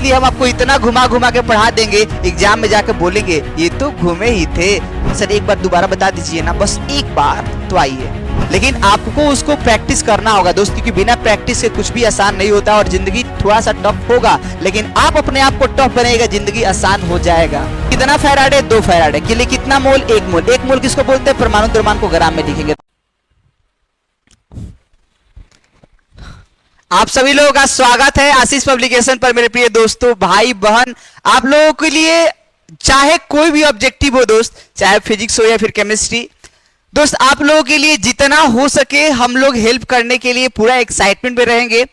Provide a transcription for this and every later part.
इसलिए हम आपको इतना घुमा घुमा के पढ़ा देंगे, एग्जाम में जाकर बोलेंगे ये तो घूमे ही थे। सर एक बार दोबारा बता दीजिए ना, बस एक बार तो आइए। लेकिन आपको उसको प्रैक्टिस करना होगा दोस्त, क्योंकि बिना प्रैक्टिस के कुछ भी आसान नहीं होता और जिंदगी थोड़ा सा टफ होगा, लेकिन आप अपने आप को टफ बनाएगा, जिंदगी आसान हो जाएगा। कितना फैराडे? 2 फैराडे के लिए कितना मोल? 1 मोल। 1 मोल किसको बोलते हैं? परमाणु द्रव्यमान को ग्राम में लिखेंगे। आप सभी लोगों का स्वागत है आशीष पब्लिकेशन पर। मेरे प्रिय दोस्तों, भाई बहन, आप लोगों के लिए चाहे कोई भी ऑब्जेक्टिव हो दोस्त, चाहे फिजिक्स हो या फिर केमिस्ट्री, दोस्त आप लोगों के लिए जितना हो सके हम लोग हेल्प करने के लिए पूरा एक्साइटमेंट में रहेंगे।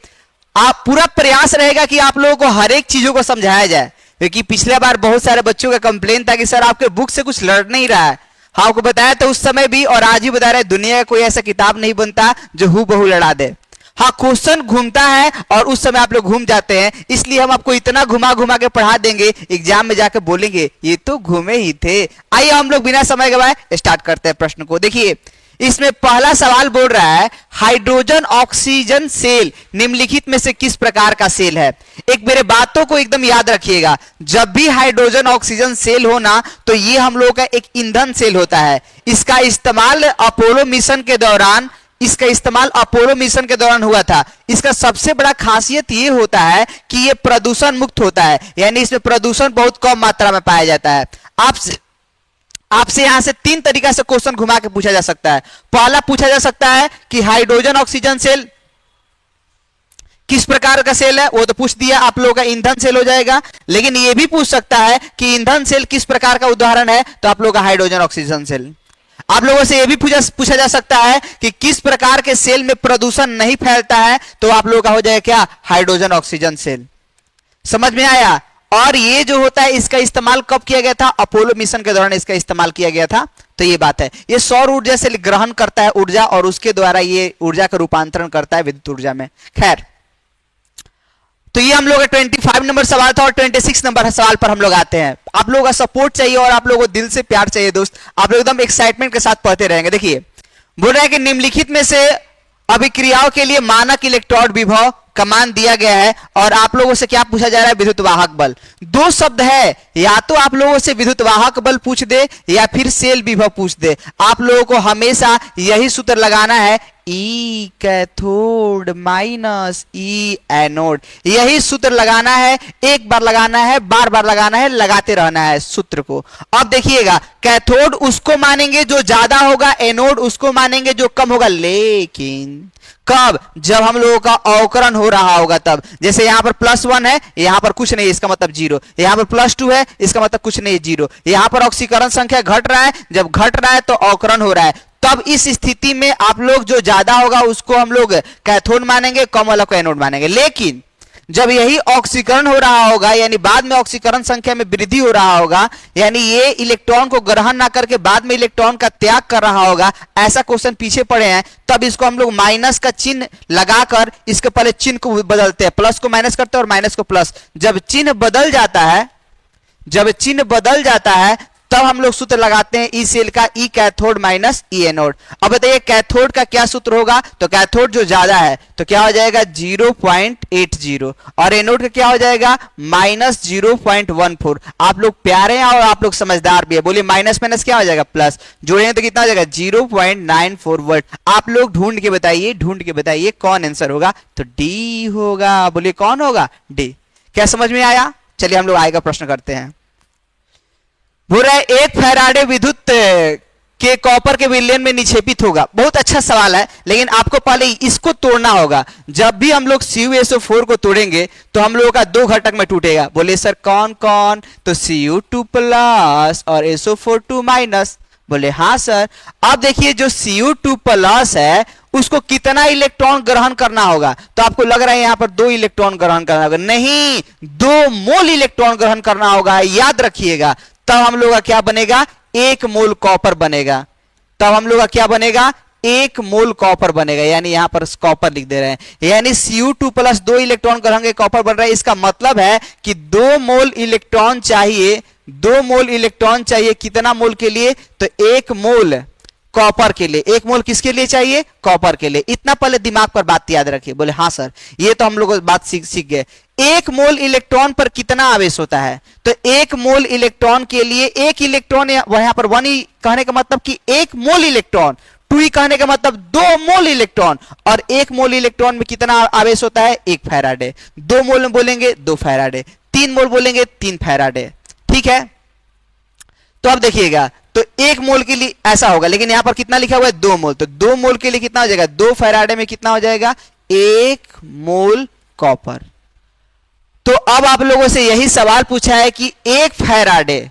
आप पूरा प्रयास रहेगा कि आप लोगों को हर एक चीजों को समझाया जाए, क्योंकि पिछले बार बहुत सारे बच्चों का कंप्लेन था कि सर आपके बुक से कुछ लड़ नहीं रहा है। हाँ, आपको बताया तो उस समय भी और आज भी बता रहे, दुनिया का कोई ऐसा किताब नहीं बनता जो हूबहू लड़ा दे। हाँ, क्वेश्चन घूमता है और उस समय आप लोग घूम जाते हैं, इसलिए हम आपको इतना घुमा घुमा के पढ़ा देंगे, एग्जाम में जाकर बोलेंगे ये तो घूमे ही थे। आइए हम लोग बिना समय गवाए स्टार्ट करते हैं प्रश्न को। देखिए इसमें पहला सवाल बोल रहा है, हाइड्रोजन ऑक्सीजन सेल निम्नलिखित में से किस प्रकार का सेल है? एक मेरे बातों को एकदम याद रखिएगा, जब भी हाइड्रोजन ऑक्सीजन सेल होना तो ये हम लोगों का एक ईंधन सेल होता है। इसका इस्तेमाल अपोलो मिशन के दौरान हुआ था। इसका सबसे बड़ा खासियत ये होता है कि ये प्रदूषण मुक्त होता है, यानी इसमें प्रदूषण बहुत कम मात्रा में पाया जाता है। आपसे यहां से 3 तरीका से क्वेश्चन घुमा के पूछा जा सकता है। पहला पूछा जा सकता है कि हाइड्रोजन ऑक्सीजन सेल किस प्रकार का सेल है, वो तो पूछ दिया, आप लोगों का ईंधन सेल हो जाएगा। लेकिन ये भी पूछ सकता है कि ईंधन सेल किस प्रकार का उदाहरण है, तो आप लोगों का हाइड्रोजन ऑक्सीजन सेल। आप लोगों से यह भी पूछा जा सकता है कि किस प्रकार के सेल में प्रदूषण नहीं फैलता है, तो आप लोगों का हो जाएगा क्या? Hydrogen oxygen cell. समझ में आया? और ये जो होता है इसका इस्तेमाल कब किया गया था? अपोलो मिशन के दौरान इसका इस्तेमाल किया गया था। तो ये बात है, ये सौर ऊर्जा से ग्रहण करता है ऊर्जा और उसके द्वारा ये ऊर्जा का रूपांतरण करता है विद्युत ऊर्जा में। खैर, तो ये हम लोग 25 नंबर सवाल था और 26 नंबर सवाल पर हम लोग आते हैं। आप लोगों का सपोर्ट चाहिए और आप लोगों को दिल से प्यार चाहिए दोस्त, आप लोग एकदम एक्साइटमेंट के साथ पढ़ते रहेंगे। देखिए बोल रहा है कि निम्नलिखित में से अभिक्रियाओं के लिए मानक इलेक्ट्रॉन विभव का मान दिया गया है और आप लोगों से क्या पूछा जा रहा है? विद्युत वाहक बल। 2 शब्द है, या तो आप लोगों से विद्युत वाहक बल पूछ दे या फिर सेल विभव पूछ दे। आप लोगों को हमेशा यही सूत्र लगाना है, ई कैथोड माइनस ई एनोड, यही सूत्र लगाना है। एक बार लगाना है, बार बार लगाना है, लगाते रहना है सूत्र को। अब देखिएगा, कैथोड उसको मानेंगे जो ज्यादा होगा, एनोड उसको मानेंगे जो कम होगा। लेकिन कब? जब हम लोगों का अवकरण हो रहा होगा तब। जैसे यहां पर +1 है, यहां पर कुछ नहीं है, इसका मतलब 0। यहां पर +2 है, इसका मतलब कुछ नहीं है, 0। यहां पर ऑक्सीकरण संख्या घट रहा है, जब घट रहा है तो अवकरण हो रहा है। तब इस स्थिति में आप लोग जो ज्यादा होगा उसको हम लोग कैथोड मानेंगे, कम वाला को एनोड मानेंगे। लेकिन जब यही ऑक्सीकरण हो रहा होगा, यानी बाद में ऑक्सीकरण संख्या में वृद्धि हो रहा होगा, यानी ये इलेक्ट्रॉन को ग्रहण ना करके बाद में इलेक्ट्रॉन का त्याग कर रहा होगा, ऐसा क्वेश्चन पीछे पड़े हैं, तब इसको हम लोग माइनस का चिन्ह लगाकर इसके पहले चिन्ह को बदलते हैं। प्लस को माइनस करते हैं और माइनस को प्लस। जब चिन्ह बदल जाता है तब हम लोग सूत्र लगाते हैं ई सेल का, ई कैथोड माइनस ई एनोड। अब बताइए कैथोड का क्या सूत्र होगा? तो कैथोड जो ज्यादा है तो क्या हो जाएगा? 0.80 और एनोड का क्या हो जाएगा? -0.14। आप लोग प्यारे हैं और आप लोग समझदार भी है। बोलिए माइनस माइनस क्या हो जाएगा? प्लस। जोड़ेंगे तो कितना हो जाएगा? 0.94 वोल्ट। आप लोग ढूंढ के बताइए कौन आंसर होगा? तो डी होगा। बोलिए कौन होगा? डी। क्या समझ में आया? चलिए हम लोग आगे का प्रश्न करते हैं। बोल रहा है 1 फैराडे विद्युत के कॉपर के विलयन में निक्षेपित होगा। बहुत अच्छा सवाल है, लेकिन आपको पहले इसको तोड़ना होगा। जब भी हम लोग CuSO4 को तोड़ेंगे तो हम लोगों का 2 घटक में टूटेगा। बोले सर कौन कौन? तो Cu2+ और SO4 बोले हाँ सर। अब देखिए जो Cu2+ है उसको कितना इलेक्ट्रॉन ग्रहण करना होगा? तो आपको लग रहा है यहां पर 2 इलेक्ट्रॉन ग्रहण करना होगा। नहीं, 2 मोल इलेक्ट्रॉन ग्रहण करना होगा, याद रखिएगा। तब हम लोग का क्या बनेगा? 1 मोल कॉपर बनेगा। तब हम लोग का क्या बनेगा? 1 मोल कॉपर बनेगा। यानी यहां पर कॉपर लिख दे रहे हैं, यानी Cu2+ 2 इलेक्ट्रॉन ग्रहण के कॉपर बन रहा है। इसका मतलब है कि 2 मोल इलेक्ट्रॉन चाहिए। 2 मोल इलेक्ट्रॉन चाहिए कितना मोल के लिए? तो 1 मोल कॉपर के लिए, 1 मोल किसके लिए चाहिए, कॉपर के लिए। इतना पहले दिमाग पर बात याद रखिए। बोले हाँ सर, ये तो हम लोग बात सीख गए। 1 मोल इलेक्ट्रॉन पर कितना आवेश होता है, तो 1 मोल इलेक्ट्रॉन के लिए 1 इलेक्ट्रॉन, यहां पर 1 ही कहने का मतलब कि 1 मोल इलेक्ट्रॉन, 2 ही कहने का मतलब 2 मोल इलेक्ट्रॉन। और 1 मोल इलेक्ट्रॉन में कितना आवेश होता है, 1 फैराडे। 2 मोल में बोलेंगे 2 फैराडे, 3 मोल बोलेंगे 3 फैराडे। ठीक है, तो अब देखिएगा, तो 1 मोल के लिए ऐसा होगा, लेकिन यहां पर कितना लिखा हुआ है, 2 मोल, तो 2 मोल के लिए कितना हो जाएगा, 2 फैराडे में कितना हो जाएगा, 1 मोल कॉपर। तो अब आप लोगों से यही सवाल पूछा है कि 1 फैराडे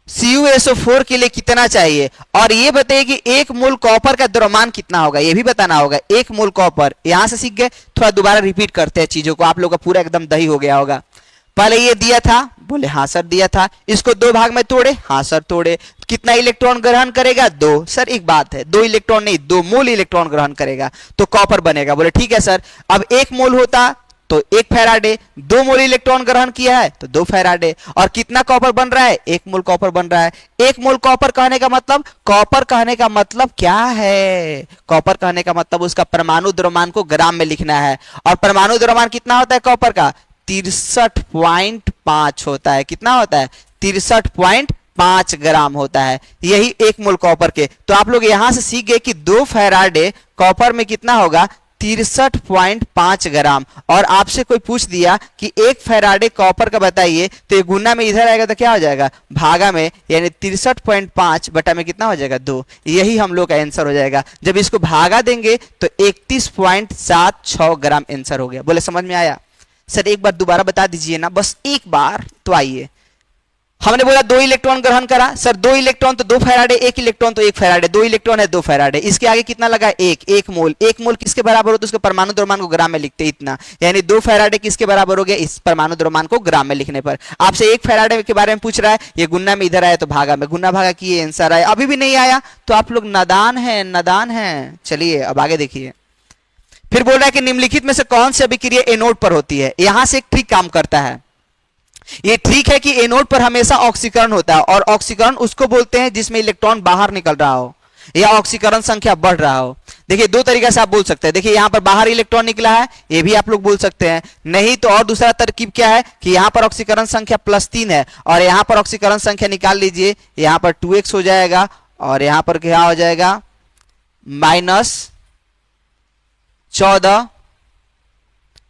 CuSO4 के लिए कितना चाहिए, और ये बताइए कि 1 मोल कॉपर का द्रव्यमान कितना होगा, ये भी बताना होगा। 1 मोल कॉपर, यहां से सीख गए, थोड़ा दोबारा रिपीट करते हैं चीजों को, आप लोग का पूरा एकदम दही हो गया होगा। पहले ये दिया था, बोले हाँ सर दिया था, इसको 2 भाग में तोड़े, हाँ सर तोड़े, कितना इलेक्ट्रॉन ग्रहण करेगा, 2। सर एक बात है, 2 इलेक्ट्रॉन नहीं, 2 मोल इलेक्ट्रॉन ग्रहण करेगा, तो कॉपर बनेगा। बोले ठीक है सर। अब 1 मोल होता तो 1 फैराडे, 2 मोल इलेक्ट्रॉन ग्रहण किया है तो 2 फैराडे, और कितना कॉपर बन रहा है, 1 मोल कॉपर बन रहा है। 1 मोल कॉपर कहने का मतलब, कॉपर कहने का मतलब क्या है, कॉपर कहने का मतलब उसका परमाणु द्रव्यमान को ग्राम में लिखना है, और परमाणु द्रव्यमान कितना होता है कॉपर का, 63.5 होता है। कितना होता है, 63.5 ग्राम होता है, यही 1 मोल कॉपर के। तो आप लोग यहां से सीख गए कि 2 फैराडे कॉपर में कितना होगा, 63.5 ग्राम। और आपसे कोई पूछ दिया कि 1 फैराडे कॉपर का बताइए, तो ये गुना में इधर आएगा तो क्या हो जाएगा, भागा में, यानी 63.5 बटा में कितना हो जाएगा, 2। यही हम लोग का आंसर हो जाएगा। जब इसको भागा देंगे तो 31.76 ग्राम आंसर हो गया। बोले समझ में आया सर, एक बार दोबारा बता दीजिए ना, बस एक बार तो आइए। हमने बोला 2 इलेक्ट्रॉन ग्रहण करा, सर 2 इलेक्ट्रॉन तो 2 फैराडे, 1 इलेक्ट्रॉन तो 1 फैराडे, 2 इलेक्ट्रॉन है 2 फैराडे, इसके आगे कितना लगा, 1 मोल। 1 मोल किसके बराबर हो, तो उसके परमाणु द्रव्यमान को ग्राम में लिखते इतना, यानी 2 फैराडे किसके बराबर हो गया, इस परमाणु द्रव्यमान को ग्राम में लिखने पर। आपसे 1 फैराडे के बारे में पूछ रहा है, ये गुना में इधर आया तो भागा में, गुना भागा की ये आंसर आया। अभी भी नहीं आया तो आप लोग नादान है, नादान है। चलिए अब आगे देखिए, फिर बोल रहा है कि निम्नलिखित में से कौन सी अभिक्रिया एनोड पर होती है। यहां से एक ट्रिक काम करता है। ये ठीक है कि एनोड पर हमेशा ऑक्सीकरण होता है, और ऑक्सीकरण उसको बोलते हैं जिसमें इलेक्ट्रॉन बाहर निकल रहा हो या ऑक्सीकरण संख्या बढ़ रहा हो। देखिए 2 तरीके से आप बोल सकते हैं। देखिए यहां पर बाहर इलेक्ट्रॉन निकला है, ये भी आप लोग बोल सकते हैं। नहीं तो और दूसरा तरकीब क्या है कि यहां पर ऑक्सीकरण संख्या +3 है, और यहां पर ऑक्सीकरण संख्या निकाल लीजिए, यहां पर 2x हो जाएगा, और यहां पर क्या हो जाएगा, -14,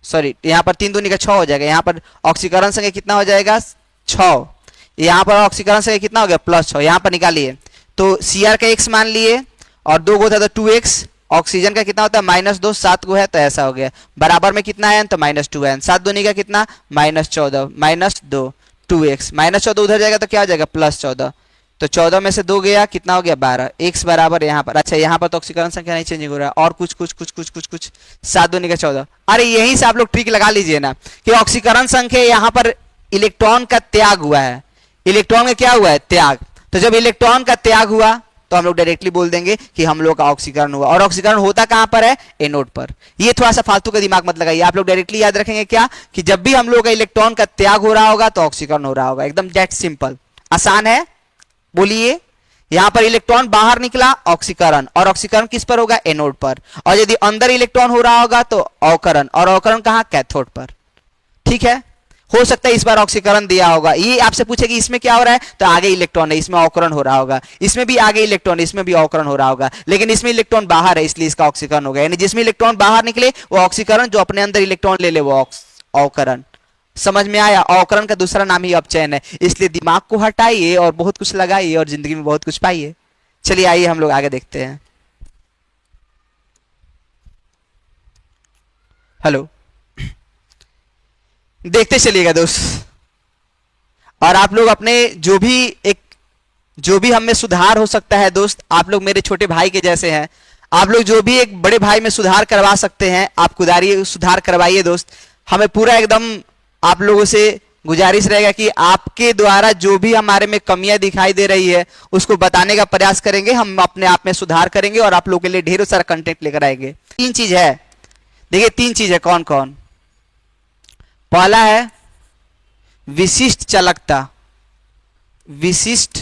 सॉरी यहां पर 3 दूनी का 6 हो जाएगा। यहां पर ऑक्सीकरण संख्या कितना हो जाएगा, 6। यहां पर ऑक्सीकरण संख्या कितना हो गया, +6। यहां पर निकालिए तो Cr का x मान लिए, और 2 को था तो 2x, ऑक्सीजन का कितना होता है, -2, 7 को है तो ऐसा हो गया, बराबर में कितना है तो -2 है, 7 दूनी का कितना, -14, -2, 2x, -14 उधर जाएगा तो क्या हो जाएगा, +14, तो 14 में से 2 गया, कितना हो गया, 12। x बराबर यहाँ पर, अच्छा यहाँ पर तो ऑक्सीकरण संख्या नहीं चेंज हो रहा है, और कुछ 7 दूनी का 14। अरे यहीं से आप लोग ट्रिक लगा लीजिए ना कि ऑक्सीकरण संख्या यहाँ पर इलेक्ट्रॉन का त्याग हुआ है, इलेक्ट्रॉन का क्या हुआ है, त्याग। तो जब इलेक्ट्रॉन का त्याग हुआ तो हम लोग डायरेक्टली बोल देंगे कि हम लोग का ऑक्सीकरण हुआ, और ऑक्सीकरण होता कहां पर है, एनोड पर। ये थोड़ा सा फालतू का दिमाग मत लगाइए, आप लोग डायरेक्टली याद रखेंगे क्या कि जब भी हम लोग का इलेक्ट्रॉन का त्याग हो रहा होगा तो ऑक्सीकरण हो रहा होगा। एकदम दैट सिंपल, आसान है। बोलिए, यहां पर इलेक्ट्रॉन बाहर निकला, ऑक्सीकरण, और ऑक्सीकरण किस पर होगा, एनोड पर। और यदि अंदर इलेक्ट्रॉन हो रहा होगा तो अवकरण, और अवकरण कहां, कैथोड पर। ठीक है, हो सकता है इस बार ऑक्सीकरण दिया होगा, ये आपसे पूछे कि इसमें क्या हो रहा है, तो आगे इलेक्ट्रॉन है, इसमें अवकरण हो रहा होगा, इसमें भी आगे इलेक्ट्रॉन, इसमें भी अवकरण हो रहा होगा, लेकिन इसमें इलेक्ट्रॉन बाहर है इसलिए इसका ऑक्सीकरण होगा। यानी जिसमें इलेक्ट्रॉन बाहर निकले वो ऑक्सीकरण, जो अपने अंदर इलेक्ट्रॉन ले ले वो अवकरण। समझ में आया, अवकरण का दूसरा नाम ही अपचयन है। इसलिए दिमाग को हटाइए और बहुत कुछ लगाइए और जिंदगी में बहुत कुछ पाइए। चलिए आइए हम लोग आगे देखते हैं। हेलो, देखते चलिएगा दोस्त, और आप लोग अपने जो भी हम में सुधार हो सकता है दोस्त, आप लोग मेरे छोटे भाई के जैसे हैं, आप लोग जो भी एक बड़े भाई में सुधार करवा सकते हैं आप सुधार करवाइए दोस्त। हमें पूरा एकदम आप लोगों से गुजारिश रहेगा कि आपके द्वारा जो भी हमारे में कमियां दिखाई दे रही है उसको बताने का प्रयास करेंगे, हम अपने आप में सुधार करेंगे और आप लोगों के लिए ढेरों सारा कंटेंट लेकर आएंगे। 3 चीज है, देखिए 3 चीज है, कौन कौन। पहला है विशिष्ट चालकता, विशिष्ट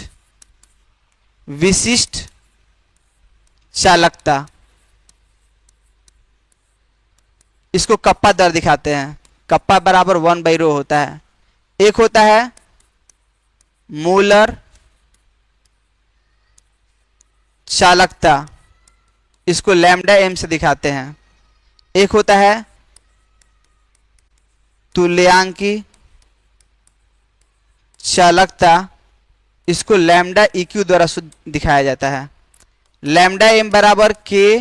चालकता, इसको कप्पा दर दिखाते हैं। कप्पा बराबर 1/ρ होता है। एक होता है मोलर चालकता, इसको लैम्डा एम से दिखाते हैं। एक होता है तुल्यांकी चालकता, इसको लैम्डा इक्यू द्वारा दिखाया जाता है। लैम्डा एम बराबर के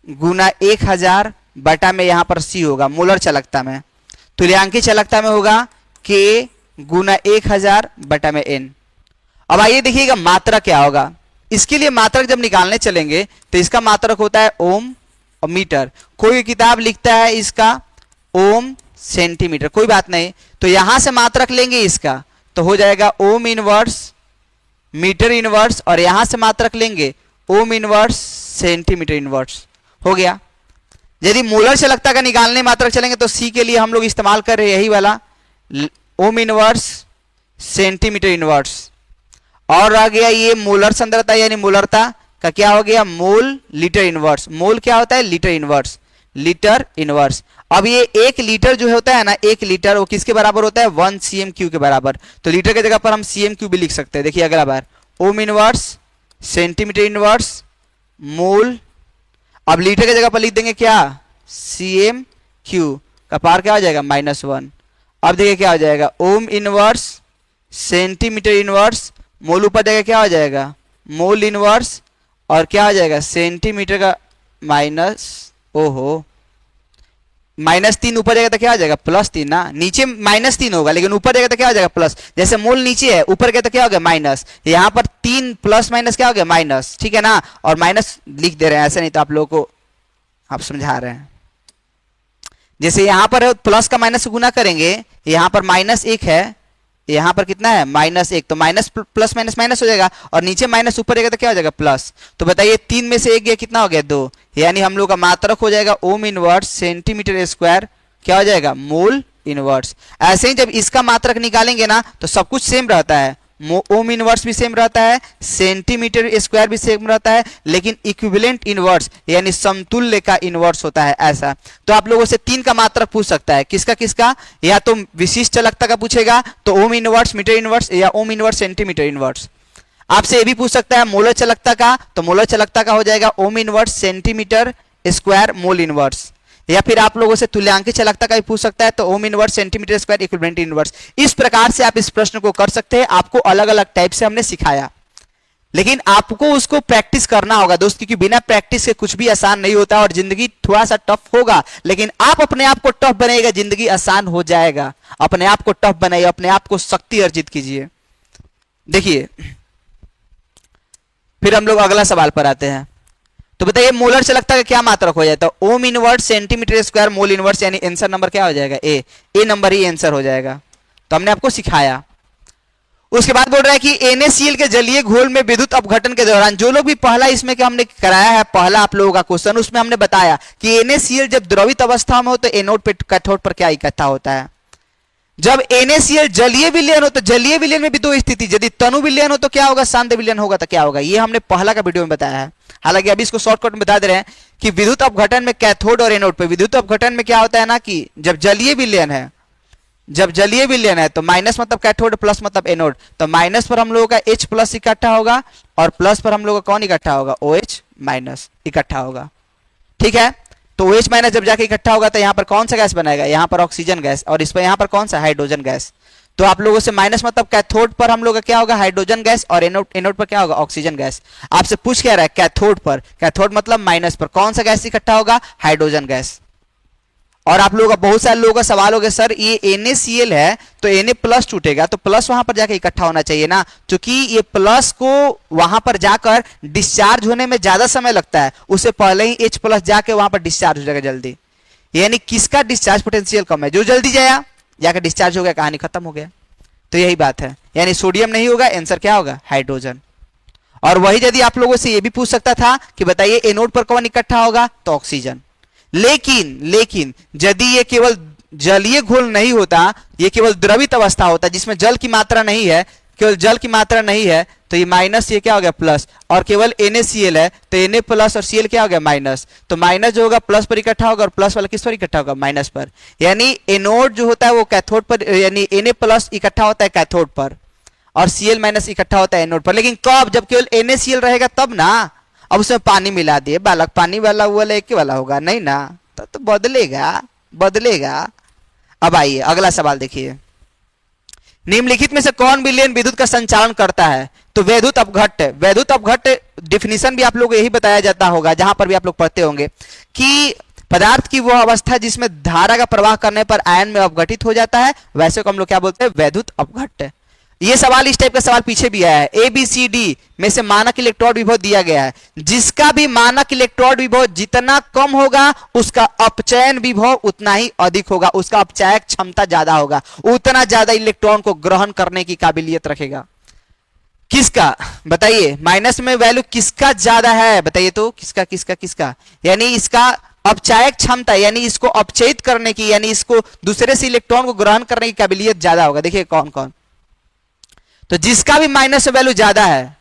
गुना 1000 बटा में यहां पर सी होगा मोलर चालकता में। तुल्यांकी चालकता में होगा के गुना 1000 बटा में एन। अब आइए देखिएगा मात्रक क्या होगा। इसके लिए मात्रक जब निकालने चलेंगे तो इसका मात्रक होता है ओम और मीटर। कोई किताब लिखता है इसका ओम सेंटीमीटर, कोई बात नहीं, तो यहां से मात्रक लेंगे इसका तो हो जाएगा ओम इनवर्स मीटर इनवर्स, और यहां से मात्रक लेंगे ओम इनवर्स सेंटीमीटर इनवर्स। हो गया। यदि मोलर चालकता का निकालने मात्रक चलेंगे तो सी के लिए हम लोग इस्तेमाल कर रहे हैं यही वाला ओम इनवर्स सेंटीमीटर इनवर्स। और आ गया ये मोलर सांद्रता यानी मोलरता का क्या हो गया मोल लीटर इनवर्स। मोल क्या होता है लीटर इनवर्स, लीटर इनवर्स। अब ये 1 लीटर जो होता है ना 1 लीटर वो किसके बराबर होता है 1 cm³ के बराबर। तो लीटर की जगह पर हम cm³ भी लिख सकते हैं। देखिए अगला बार ohm inverse centimetre inverse mole, अब लीटर की जगह पर लिख देंगे क्या cm³ का पार क्या हो जाएगा -1। अब देखिए क्या हो जाएगा ओम इनवर्स सेंटीमीटर इनवर्स मोल ऊपर जगह क्या हो जाएगा मोल इनवर्स, और क्या हो जाएगा सेंटीमीटर का माइनस -3 ऊपर जाएगा तो क्या हो जाएगा +3 ना। नीचे -3 होगा लेकिन ऊपर जाएगा तो क्या हो जाएगा प्लस। जैसे मोल नीचे है ऊपर गया तो क्या हो गया माइनस, यहाँ पर 3 प्लस माइनस क्या हो गया माइनस, ठीक है ना। और माइनस लिख दे रहे हैं ऐसे, नहीं तो आप लोगों को आप समझा रहे हैं। जैसे यहाँ पर प्लस का माइनस गुना करेंगे, यहाँ पर -1 है, यहाँ पर कितना है -1, तो माइनस प्लस माइनस माइनस हो जाएगा, और नीचे माइनस ऊपर जाएगा तो क्या हो जाएगा प्लस। तो बताइए 3 में से 1 गया कितना हो गया 2, यानी हम लोग का मात्रक हो जाएगा ओम इनवर्स सेंटीमीटर स्क्वायर क्या हो जाएगा मोल इनवर्स। ऐसे ही जब इसका मात्रक निकालेंगे ना तो सब कुछ सेम रहता है, ओम इनवर्स भी सेम रहता है, सेंटीमीटर स्क्वायर भी सेम रहता है, लेकिन इक्विवेलेंट इनवर्स यानी समतुल्य का इनवर्स होता है ऐसा। तो आप लोगों से 3 का मात्रक पूछ सकता है, किसका किसका, या तो विशिष्ट चालकता का पूछेगा तो ओम इनवर्स मीटर इनवर्स, या ओम इनवर्स सेंटीमीटर इनवर्स। आपसे ये भी पूछ सकता है मोलर चालकता का, तो मोलर चालकता का हो जाएगा ओम inverse centimetre square mole inverse. या फिर आप लोगों से तुल्यांकी चालकता का भी पूछ सकता है तो ओम inverse centimetre square equivalent inverse. इस प्रकार से आप इस प्रश्न को कर सकते हैं। आपको अलग अलग टाइप से हमने सिखाया, लेकिन आपको उसको प्रैक्टिस करना होगा दोस्त, क्योंकि बिना प्रैक्टिस के कुछ भी आसान नहीं होता और जिंदगी थोड़ा सा टफ होगा, लेकिन आप अपने आप को टफ बनाइएगा जिंदगी आसान हो जाएगा। अपने आप को टफ बनाइए, अपने आप को शक्ति अर्जित कीजिए। देखिए फिर हम लोग अगला सवाल पर आते हैं। तो बताइए मोलर चालकता का क्या मात्रक हो जाता है ओम inverse centimetre square mole inverse, यानी आंसर नंबर क्या हो जाएगा ए नंबर ही आंसर हो जाएगा। तो हमने आपको सिखाया। उसके बाद बोल रहा है कि NaCl के जलीय घोल में विद्युत अपघटन के दौरान, जो लोग भी पहला इसमें के हमने कराया है पहला आप लोगों का क्वेश्चन, उसमें हमने बताया कि NaCl जब द्रवित अवस्था में हो तो एनोड पे कैथोड पर क्या इकट्ठा होता है। जब NaCl जलीय विलयन हो तो जलीय विलयन में भी 2 स्थिति, यदि तनु विलयन हो तो क्या होगा, शांत विलयन होगा तो क्या होगा, ये हमने पहला का वीडियो में बताया है। हालांकि अभी इसको शॉर्टकट में बता दे रहे हैं कि विद्युत अपघटन में कैथोड और एनोड पे, विद्युत अपघटन में क्या होता है ना कि जब जलीय विलयन है, जब जलीय विलयन है तो माइनस मतलब कैथोड, प्लस मतलब एनोड, तो माइनस पर हम लोगों का H प्लस इकट्ठा होगा और प्लस पर हम लोगों का कौन इकट्ठा होगा, OH माइनस इकट्ठा होगा। ठीक है, तो OH माइनस जब जाके इकट्ठा होगा तो यहाँ पर कौन सा गैस बनाएगा, यहाँ पर ऑक्सीजन गैस, और इस पर यहाँ पर कौन सा हाइड्रोजन गैस। तो आप लोगों से माइनस मतलब कैथोड पर हम लोग का क्या होगा हाइड्रोजन गैस, और एनोड पर क्या होगा ऑक्सीजन गैस। आपसे पूछ क्या रहा है कैथोड पर, कैथोड मतलब माइनस पर कौन सा गैस इकट्ठा होगा, हाइड्रोजन गैस। और आप लोगों का बहुत सारे लोगों का सवाल हो गया सर ये NaCl है तो Na प्लस टूटेगा तो प्लस वहां पर जाकर इकट्ठा होना चाहिए ना, क्योंकि ये प्लस को वहां पर जाकर डिस्चार्ज होने में ज्यादा समय लगता है, उससे पहले ही H प्लस जाके वहां पर डिस्चार्ज हो जाएगा जल्दी। यानी किसका डिस्चार्ज पोटेंशियल कम है, जो जल्दी जाया जाकर डिस्चार्ज हो गया, कहानी खत्म हो गया। तो यही बात है, यानी सोडियम नहीं होगा, आंसर क्या होगा हाइड्रोजन। और वही यदि आप लोगों से ये भी पूछ सकता था कि बताइए एनोड पर कौन इकट्ठा होगा, तो ऑक्सीजन। लेकिन यदि ये केवल जलीय घोल नहीं होता, ये केवल द्रवित अवस्था होता जिसमें जल की मात्रा नहीं है, केवल जल की मात्रा नहीं है तो ये माइनस, ये क्या हो गया प्लस, और केवल NaCl है तो Na प्लस और Cl क्या हो गया माइनस, तो माइनस जो होगा प्लस पर इकट्ठा होगा और प्लस वाला किस पर इकट्ठा होगा माइनस पर, यानी एनोड जो होता है वो कैथोड पर, यानी Na प्लस इकट्ठा होता है कैथोड पर और Cl माइनस इकट्ठा होता है एनोड पर। लेकिन कब, जब केवल NaCl रहेगा तब ना। अब उसमें पानी मिला दिए बालक, पानी वाला वो वाला एक वाला होगा नहीं ना, तो बदलेगा बदलेगा। अब आइए अगला सवाल देखिए, निम्नलिखित में से कौन विलयन विद्युत का संचालन करता है, तो वैद्युत अपघट्ट। वैद्युत अपघट्ट डिफिनीशन भी आप लोग यही बताया जाता होगा जहां पर भी आप लोग पढ़ते होंगे कि पदार्थ की वो अवस्था जिसमें धारा का प्रवाह करने पर आयन में अपघटित हो जाता है, वैसे को हम लोग क्या बोलते हैं वैद्युत अपघट्ट। ये सवाल, इस टाइप का सवाल पीछे भी आया है, ABCD में से मानक इलेक्ट्रोड विभव दिया गया है, जिसका भी मानक इलेक्ट्रोड विभव जितना कम होगा उसका अपचयन विभव उतना ही अधिक होगा, उसका अपचायक क्षमता ज्यादा होगा, उतना ज्यादा इलेक्ट्रॉन को ग्रहण करने की काबिलियत रखेगा। किसका बताइए, माइनस में वैल्यू किसका ज्यादा है बताइए तो, किसका किसका किसका, यानी इसका अपचायक क्षमता, यानी इसको अपचयित करने की, यानी इसको दूसरे से इलेक्ट्रॉन को ग्रहण करने की काबिलियत ज्यादा होगा। देखिए कौन कौन, तो जिसका भी माइनस वैल्यू ज्यादा है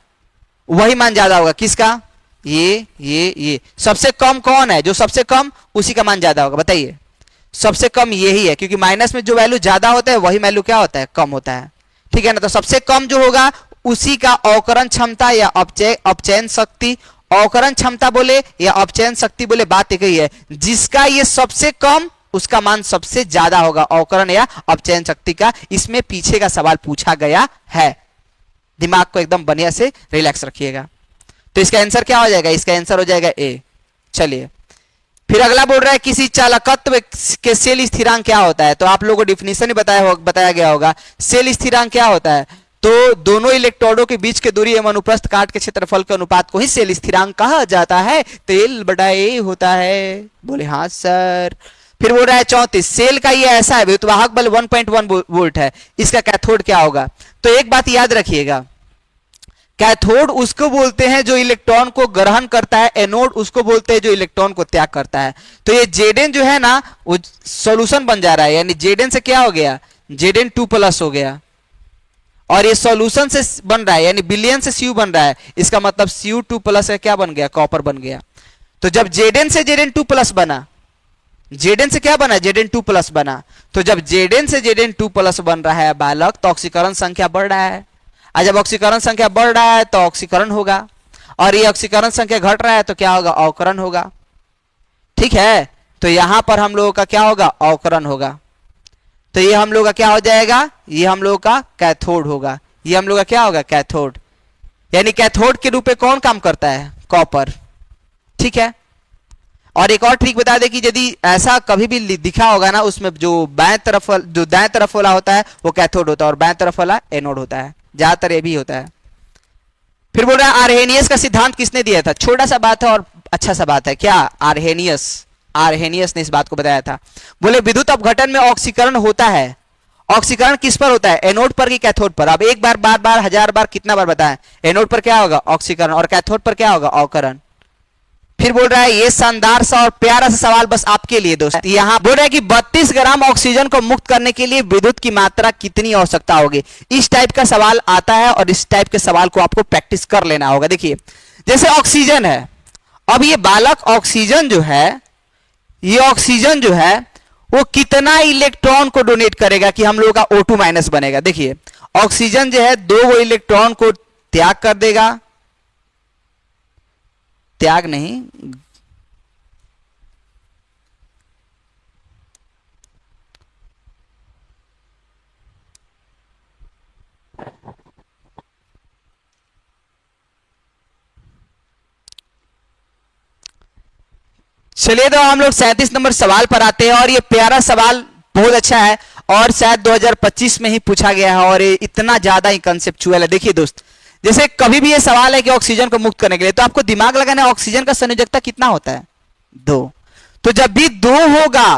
वही मान ज्यादा होगा। किसका, ये सबसे कम कौन है, जो सबसे कम उसी का मान ज्यादा होगा। बताइए सबसे कम यही है, क्योंकि माइनस में जो वैल्यू ज्यादा होता है वही वैल्यू क्या होता है कम होता है, ठीक है ना। तो सबसे कम जो होगा उसी का अवकरण क्षमता या अपचयन शक्ति, अवकरण क्षमता बोले या अपचयन शक्ति बोले बात एक ही है, जिसका ये सबसे कम उसका मान सबसे ज्यादा होगा अवकरण या अपचयन शक्ति का। इसमें पीछे का सवाल पूछा गया है, दिमाग को एकदम बढ़िया से रिलैक्स रखिएगा। तो इसका आंसर क्या हो जाएगा, इसका आंसर हो जाएगा ए। चलिए फिर अगला बोल रहा है किसी चालकत्व के सेल स्थिरांक क्या होता है, तो आप लोगों को डिफिनीशन ही बताया गया होगा। सेल स्थिरांक क्या होता है, तो दोनों इलेक्ट्रोडों के बीच की दूरी एवं अनुप्रस्थ काट के क्षेत्रफल के अनुपात को ही सेल स्थिरांक कहा जाता है। तो एल बटा ए होता है, बोले हाँ सर। फिर बोल रहा है 34, सेल का ये ऐसा है विद्युतवाहक बल 1.1 वोल्ट है, इसका कैथोड क्या होगा। तो एक बात याद रखिएगा, कैथोड उसको बोलते हैं जो इलेक्ट्रॉन को ग्रहण करता है, एनोड उसको बोलते हैं जो इलेक्ट्रॉन को त्याग करता है। तो ये Zn जो है ना वो सॉल्यूशन बन जा रहा है, यानी Zn से क्या हो गया, Zn 2+ हो गया, और ये सॉल्यूशन से बन रहा है यानी बिलियन से Cu बन रहा है, इसका मतलब Cu 2+ है, क्या बन गया कॉपर बन गया। तो जब Zn से Zn 2+ बना, Zn से क्या बना Zn 2+ बना, तो जब Zn से Zn 2+ बन रहा है बालक तो ऑक्सीकरण संख्या बढ़ रहा है, और जब ऑक्सीकरण संख्या बढ़ रहा है तो ऑक्सीकरण होगा, और ये ऑक्सीकरण संख्या घट रहा है तो क्या होगा अवकरण होगा, ठीक है। तो यहां पर हम लोगों का क्या होगा अवकरण होगा, तो ये हम लोग का क्या हो जाएगा, ये हम लोग का कैथोड होगा, ये हम लोग का क्या होगा कैथोड, यानी कैथोड के रूप में कौन काम करता है कॉपर, ठीक है। और एक और ट्रिक बता दे कि यदि ऐसा कभी भी दिखा होगा ना उसमें जो दाएं तरफ वाला होता है वो कैथोड होता है और बाएं तरफ वाला एनोड होता है, ज्यादातर ये भी होता है। फिर बोल रहा है आर्हेनियस का सिद्धांत किसने दिया था, छोटा सा बात है और अच्छा सा बात है, क्या आर्हेनियस ने इस बात को बताया था। बोले विद्युत अपघटन में ऑक्सीकरण होता है, ऑक्सीकरण किस पर होता है एनोड पर कि कैथोड पर। अब एक बार बार बार हजार बार कितना बार बताएं, एनोड पर क्या होगा ऑक्सीकरण और कैथोड पर क्या होगा अवकरण। फिर बोल रहा है ये शानदार सा और प्यारा सा सवाल बस आपके लिए दोस्त, यहां बोल रहा है कि 32 ग्राम ऑक्सीजन को मुक्त करने के लिए विद्युत की मात्रा कितनी आवश्यकता होगी। इस टाइप का सवाल आता है और इस टाइप के सवाल को आपको प्रैक्टिस कर लेना होगा। देखिए जैसे ऑक्सीजन है, अब ये बालक ऑक्सीजन जो है, ये ऑक्सीजन जो है वो कितना इलेक्ट्रॉन को डोनेट करेगा कि हम लोगों का O2- बनेगा। देखिए ऑक्सीजन जो है 2 इलेक्ट्रॉन को त्याग कर देगा, त्याग नहीं चलिए तो हम लोग 37 नंबर सवाल पर आते हैं, और ये प्यारा सवाल बहुत अच्छा है और शायद 2025 में ही पूछा गया है और ये इतना ज्यादा ही कंसेप्चुअल है। देखिए दोस्त, जैसे कभी भी ये सवाल है कि ऑक्सीजन को मुक्त करने के लिए तो आपको दिमाग लगाना है ऑक्सीजन का संयोजकता कितना होता है 2। तो जब भी 2 होगा,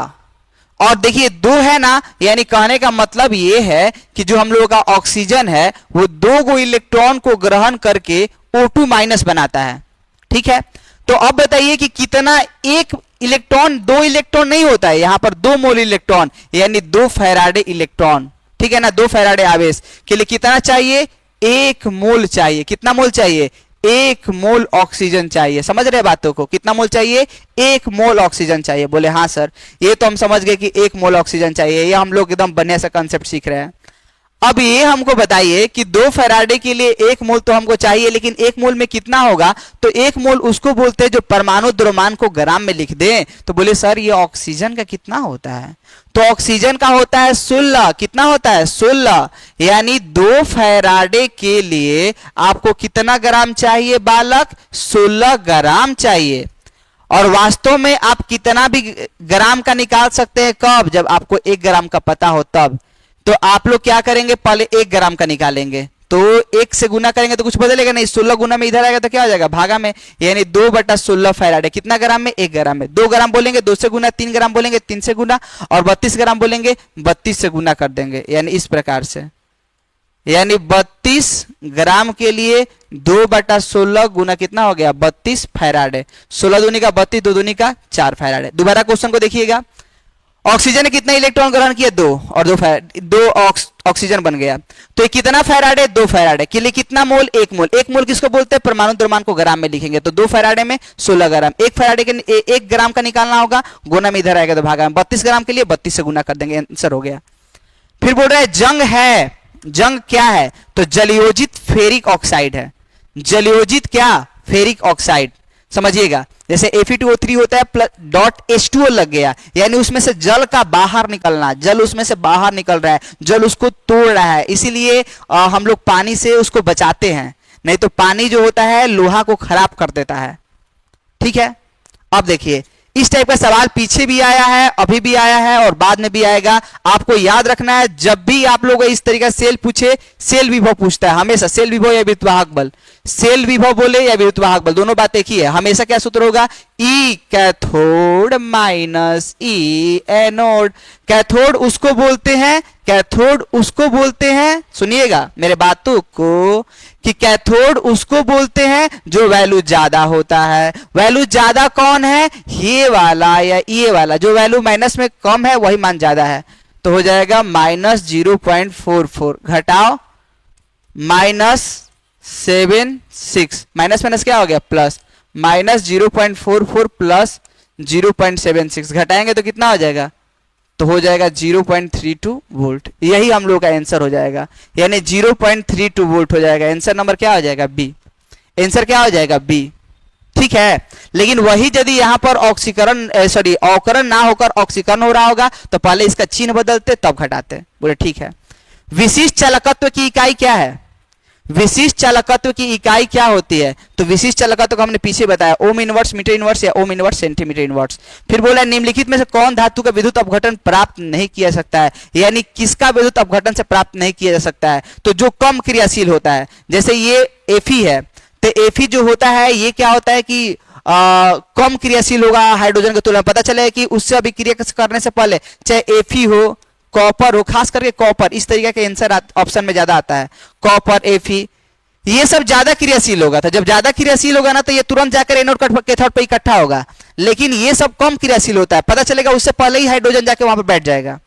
और देखिए 2 है ना, यानी कहने का मतलब ये है कि जो हम लोगों का ऑक्सीजन है वो 2 गो इलेक्ट्रॉन को ग्रहण करके O2- बनाता है, ठीक है। तो अब बताइए कि कितना, एक इलेक्ट्रॉन 2 इलेक्ट्रॉन नहीं होता है, यहां पर 2 मोल इलेक्ट्रॉन यानी 2 फैराडे इलेक्ट्रॉन, ठीक है ना। 2 फैराडे आवेश के लिए कितना चाहिए, 1 मोल चाहिए। कितना मोल चाहिए? 1 मोल ऑक्सीजन चाहिए। समझ रहे बातों को? कितना मोल चाहिए? 1 मोल ऑक्सीजन चाहिए। बोले हाँ सर, ये तो हम समझ गए कि 1 मोल ऑक्सीजन चाहिए, ये हम लोग एकदम बढ़िया सा कंसेप्ट सीख रहे हैं। अब ये हमको बताइए कि 2 फैराडे के लिए 1 मोल तो हमको चाहिए, लेकिन 1 मोल में कितना होगा? तो 1 मोल उसको बोलते हैं जो परमाणु द्रव्यमान को ग्राम में लिख दें। तो बोले सर ये ऑक्सीजन का कितना होता है? तो ऑक्सीजन का होता है 16। कितना होता है? 16। यानी 2 फैराडे के लिए आपको कितना ग्राम चाहिए बालक? 16 ग्राम चाहिए। और वास्तव में आप कितना भी ग्राम का निकाल सकते हैं। कब? जब आपको 1 ग्राम का पता हो तब। तो आप लोग क्या करेंगे? पहले 1 ग्राम का निकालेंगे, तो 1 से गुना करेंगे तो कुछ बदलेगा नहीं। 16 गुना में इधर आएगा तो क्या हो जाएगा? भागा में, यानी 2/16 फैराडे। कितना ग्राम में? 1 ग्राम में। 2 ग्राम बोलेंगे 2 से गुना, 3 ग्राम बोलेंगे 3 से गुना, और 32 ग्राम बोलेंगे 32 से गुना कर देंगे। यानी इस प्रकार से, यानी 32 ग्राम के लिए 2/16 गुना कितना हो गया? 32 फैराडे। 16 दूनी का 32, 2 दूनी का 4 फैराडे। दोबारा क्वेश्चन को देखिएगा। ऑक्सीजन ने कितना इलेक्ट्रॉन ग्रहण किया? 2, और 2 ऑक्सीजन बन गया। तो ये कितना फैराडे? 2 फैराडे के लिए कितना मोल? 1 मोल। 1 मोल किसको बोलते हैं? परमाणु द्रव्यमान को ग्राम में लिखेंगे। तो 2 फैराडे में 16 ग्राम। 1 फैराडे के 1 ग्राम का निकालना होगा, गुना में इधर आएगा तो भागा में। 32 ग्राम के लिए 32 से गुना कर देंगे, आंसर हो गया। फिर बोल रहे हैं जंग है। जंग क्या है? तो जलयोजित फेरिक ऑक्साइड है। जलयोजित क्या? Ferric oxide. समझिएगा, जैसे Fe2O3 होता है प्लस डॉट H2O लग गया, यानी उसमें से जल का बाहर निकलना, जल उसमें से बाहर निकल रहा है, जल उसको तोड़ रहा है, इसीलिए हम लोग पानी से उसको बचाते हैं। नहीं तो पानी जो होता है लोहा को खराब कर देता है। ठीक है, अब देखिए इस टाइप का सवाल पीछे भी आया है, अभी भी आया है और बाद में भी आएगा। आपको याद रखना है, जब भी आप लोग इस तरीके से सेल पूछे, सेल विभव पूछता है हमेशा, सेल विभव या विद्युतवाहक बल, सेल विभव बोले या विद्युतवाहक बल, दोनों बात एक ही है। हमेशा क्या सूत्र होगा? ई कैथोड माइनस ई एनोड। कैथोड उसको बोलते हैं, कैथोड उसको बोलते हैं, सुनिएगा मेरे बातों को, कि कैथोड उसको बोलते हैं जो वैल्यू ज्यादा होता है। वैल्यू ज्यादा कौन है? ये वाला या ये वाला। जो वैल्यू माइनस में कम है वही मान ज्यादा है। तो हो जाएगा -0.44 घटाओ -76, माइनस माइनस क्या हो गया? प्लस, -0.44 प्लस 0.76 घटाएंगे तो कितना हो जाएगा? तो हो जाएगा 0.32 वोल्ट। यही हम लोग का आंसर हो जाएगा, यानी 0.32 वोल्ट हो जाएगा। आंसर नंबर क्या हो जाएगा? बी। आंसर क्या हो जाएगा? बी। ठीक है, लेकिन वही यदि यहां पर ऑक्सीकरण अवकरण ना होकर ऑक्सीकरण हो रहा होगा तो पहले इसका चिन्ह बदलते तब घटाते। बोले ठीक है। विशिष्ट चालकत्व की इकाई क्या है? विशिष्ट चालकत्व की इकाई क्या होती है? तो विशिष्ट चालकत्व को हमने पीछे बताया, ओम इनवर्स मीटर इनवर्स या ओम इनवर्स सेंटीमीटर इनवर्स। फिर बोला निम्नलिखित में से कौन धातु का विद्युत अपघटन प्राप्त नहीं किया जा सकता है? यानी किसका विद्युत अपघटन से प्राप्त नहीं किया जा सकता है? तो जो कम क्रियाशील होता है, जैसे ये Fe है, तो Fe जो होता है ये क्या होता है कि कम क्रियाशील होगा हाइड्रोजन के तुलना में। पता चले कि उससे अभिक्रिया करने से पहले, चाहे Fe हो, कॉपर हो, खास करके कॉपर, इस तरीके के आंसर ऑप्शन में ज्यादा आता है। कॉपर, Fe, ये सब ज्यादा क्रियाशील होगा। तो जब ज्यादा क्रियाशील होगा ना तो ये तुरंत जाकर एनोड कैथोड पे इकट्ठा होगा, लेकिन ये सब कम क्रियाशील होता है। पता चलेगा उससे पहले ही हाइड्रोजन जाके वहां पर बैठ जाएगा।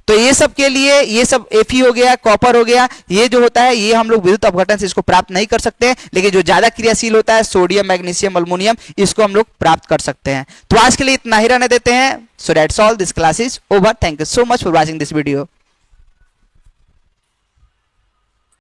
तो ये सब के लिए, ये सब Fe हो गया, कॉपर हो गया, ये जो होता है ये हम लोग विद्युत अपघटन से इसको प्राप्त नहीं कर सकते हैं, लेकिन जो ज्यादा क्रियाशील होता है सोडियम, मैग्नीशियम, अल्युमिनियम, इसको हम लोग प्राप्त कर सकते हैं। तो आज के लिए इतना ही रहने देते हैं। So that's all, this class is over. Thank you so much for watching this video.